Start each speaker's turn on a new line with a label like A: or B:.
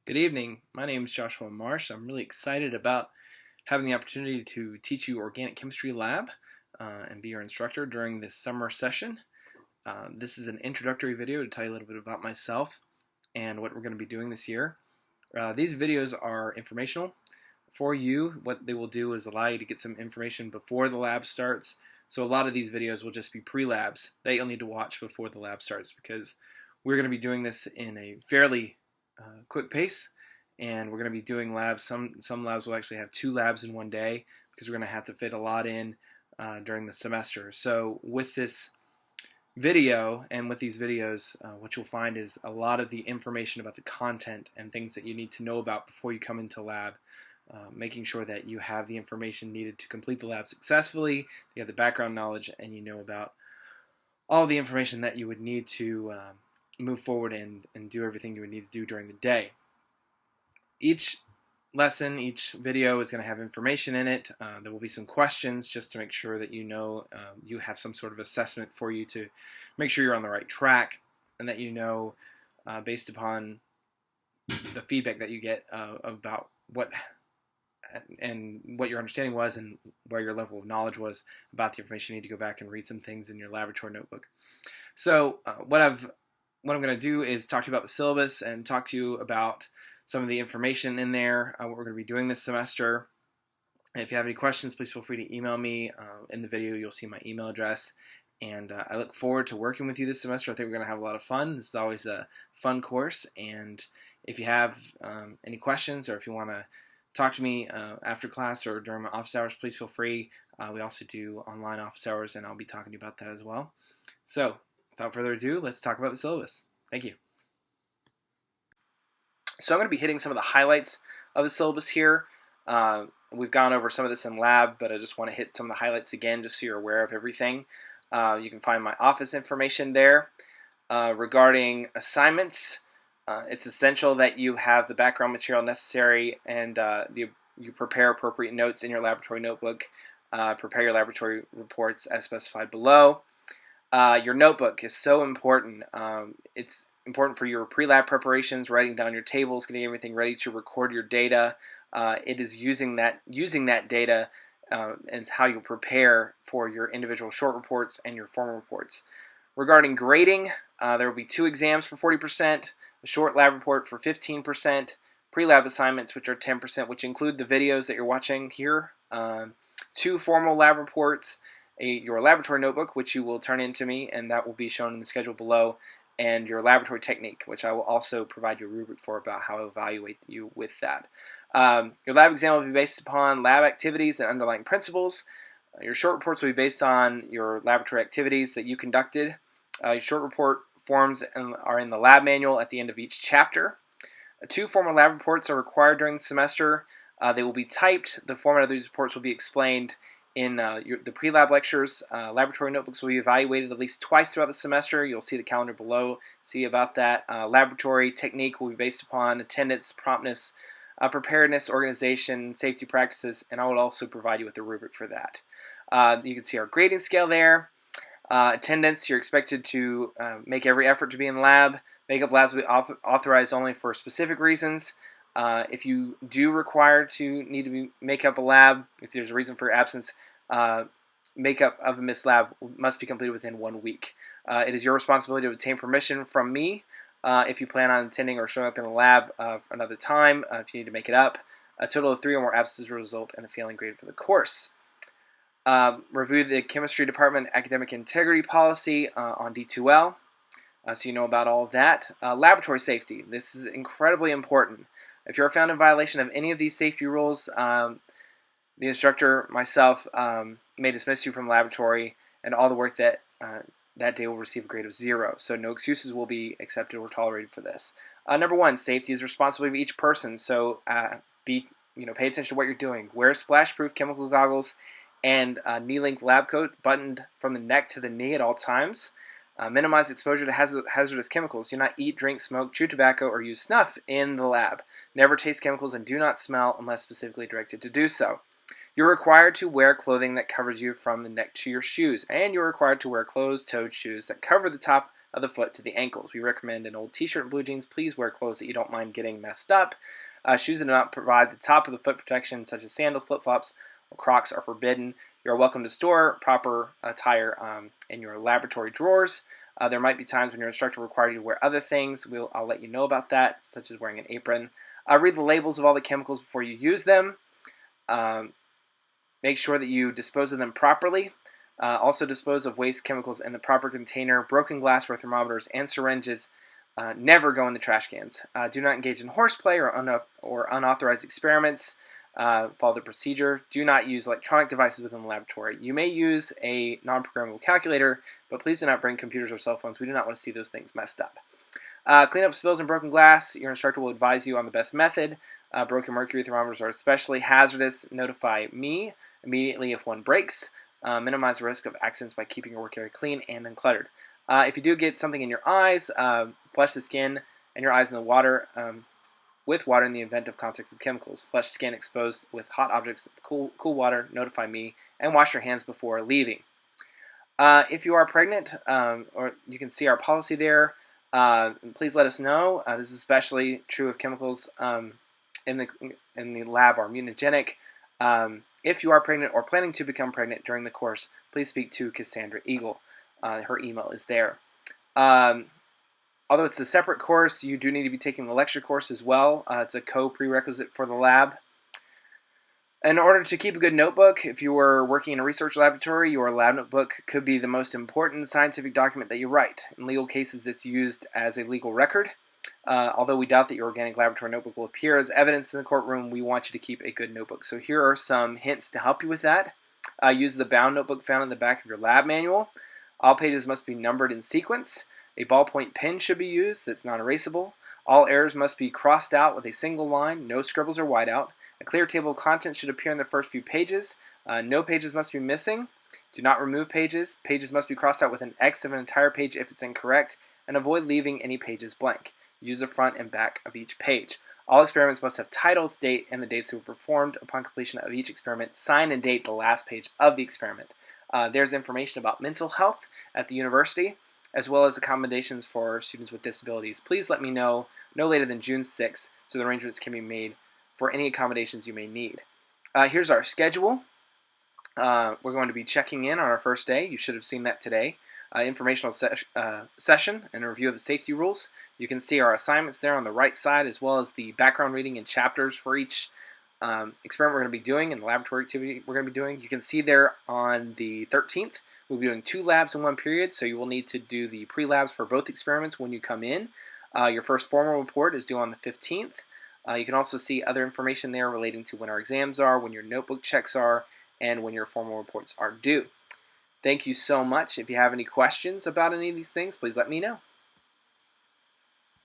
A: Good evening. My name is Joshua Marsh. I'm really excited about having the opportunity to teach you Organic Chemistry Lab and be your instructor during this summer session. This is an introductory video to tell you a little bit about myself and what we're going to be doing this year. These videos are informational for you. What they will do is allow you to get some information before the lab starts. So a lot of these videos will just be pre-labs that you'll need to watch before the lab starts because we're going to be doing this in a fairly quick pace, and we're going to be doing labs. Some labs will actually have 2 labs in one day because we're going to have to fit a lot in during the semester. So with this video and with these videos, what you'll find is a lot of the information about the content and things that you need to know about before you come into lab, making sure that you have the information needed to complete the lab successfully, you have the background knowledge, and you know about all the information that you would need to move forward and do everything you would need to do during the day. Each lesson, each video is going to have information in it. There will be some questions just to make sure that you know you have some sort of assessment for you to make sure you're on the right track, and that you know based upon the feedback that you get about what your understanding was and where your level of knowledge was about the information. You need to go back and read some things in your laboratory notebook. So what I'm going to do is talk to you about the syllabus and talk to you about some of the information in there, what we're going to be doing this semester. And if you have any questions, please feel free to email me. In the video, you'll see my email address. And I look forward to working with you this semester. I think we're going to have a lot of fun. This is always a fun course. And if you have any questions, or if you want to talk to me after class or during my office hours, please feel free. We also do online office hours, and I'll be talking to you about that as well. So without further ado, let's talk about the syllabus. Thank you. So I'm going to be hitting some of the highlights of the syllabus here. We've gone over some of this in lab, but I just want to hit some of the highlights again just so you're aware of everything. You can find my office information there. Regarding assignments, it's essential that you have the background material necessary and you prepare appropriate notes in your laboratory notebook. Prepare your laboratory reports as specified below. Your notebook is so important. It's important for your pre-lab preparations, writing down your tables, getting everything ready to record your data. It is using that data and how you'll prepare for your individual short reports and your formal reports. Regarding grading, there will be 2 exams for 40%, a short lab report for 15%, pre-lab assignments, which are 10%, which include the videos that you're watching here, 2 formal lab reports, your laboratory notebook, which you will turn in to me, and that will be shown in the schedule below, and your laboratory technique, which I will also provide you a rubric for about how I evaluate you with that. Your lab exam will be based upon lab activities and underlying principles. Your short reports will be based on your laboratory activities that you conducted. Your short report forms are in the lab manual at the end of each chapter. 2 formal lab reports are required during the semester. They will be typed. The format of these reports will be explained in the pre-lab lectures. Laboratory notebooks will be evaluated at least twice throughout the semester. You'll see the calendar below, see about that. Laboratory technique will be based upon attendance, promptness, preparedness, organization, safety practices, and I will also provide you with a rubric for that. You can see our grading scale there. Attendance, you're expected to make every effort to be in lab. Makeup labs will be authorized only for specific reasons. If you do need to make up a lab, if there's a reason for your absence, makeup of a missed lab must be completed within 1 week. It is your responsibility to obtain permission from me if you plan on attending or showing up in the lab another time, if you need to make it up. A total of 3 or more absences will result in a failing grade for the course. Review the chemistry department academic integrity policy on D2L, so you know about all of that. Laboratory safety. This is incredibly important. If you're found in violation of any of these safety rules, the instructor, myself, may dismiss you from laboratory, and all the work that day will receive a grade of 0. So no excuses will be accepted or tolerated for this. Number 1, safety is the responsibility of each person. So pay attention to what you're doing. Wear splash-proof chemical goggles and knee-length lab coat buttoned from the neck to the knee at all times. Minimize exposure to hazardous chemicals. Do not eat, drink, smoke, chew tobacco, or use snuff in the lab. Never taste chemicals and do not smell unless specifically directed to do so. You're required to wear clothing that covers you from the neck to your shoes, and you're required to wear closed-toed shoes that cover the top of the foot to the ankles. We recommend an old t-shirt and blue jeans. Please wear clothes that you don't mind getting messed up. Shoes that do not provide the top of the foot protection, such as sandals, flip-flops, or Crocs, are forbidden. You are welcome to store proper attire in your laboratory drawers. There might be times when your instructor requires you to wear other things. I'll let you know about that, such as wearing an apron. Read the labels of all the chemicals before you use them. Make sure that you dispose of them properly. Also dispose of waste chemicals in the proper container. Broken glassware, thermometers, and syringes never go in the trash cans. Do not engage in horseplay or unauthorized experiments. Follow the procedure. Do not use electronic devices within the laboratory. You may use a non-programmable calculator, but please do not bring computers or cell phones. We do not want to see those things messed up. Clean up spills and broken glass. Your instructor will advise you on the best method. Broken mercury thermometers are especially hazardous. Notify me immediately if one breaks. Minimize the risk of accidents by keeping your work area clean and uncluttered. If you do get something in your eyes, flush the skin and your eyes in the water with water in the event of contact with chemicals. Flush skin exposed with hot objects with cool water. Notify me and wash your hands before leaving. If you are pregnant, or you can see our policy there, please let us know. This is especially true of chemicals in the lab are mutagenic. If you are pregnant or planning to become pregnant during the course, please speak to Cassandra Eagle. Her email is there. Although it's a separate course, you do need to be taking the lecture course as well. It's a co-prerequisite for the lab. In order to keep a good notebook, if you are working in a research laboratory, your lab notebook could be the most important scientific document that you write. In legal cases, it's used as a legal record. Although we doubt that your organic laboratory notebook will appear as evidence in the courtroom, we want you to keep a good notebook. So here are some hints to help you with that. Use the bound notebook found in the back of your lab manual. All pages must be numbered in sequence. A ballpoint pen should be used that's non-erasable. All errors must be crossed out with a single line, no scribbles or whiteout. A clear table of contents should appear in the first few pages. No pages must be missing. Do not remove pages. Pages must be crossed out with an X of an entire page if it's incorrect, and avoid leaving any pages blank. Use the front and back of each page. All experiments must have titles, date, and the dates that were performed. Upon completion of each experiment, sign and date the last page of the experiment. There's information about mental health at the university, as well as accommodations for students with disabilities. Please let me know no later than June 6th so the arrangements can be made for any accommodations you may need. Here's our schedule. We're going to be checking in on our first day. You should have seen that today. Informational session and a review of the safety rules. You can see our assignments there on the right side, as well as the background reading and chapters for each experiment we're going to be doing and the laboratory activity we're going to be doing. You can see there on the 13th, we'll be doing 2 labs in 1 period, so you will need to do the pre-labs for both experiments when you come in. Your first formal report is due on the 15th. You can also see other information there relating to when our exams are, when your notebook checks are, and when your formal reports are due. Thank you so much. If you have any questions about any of these things, please let me know.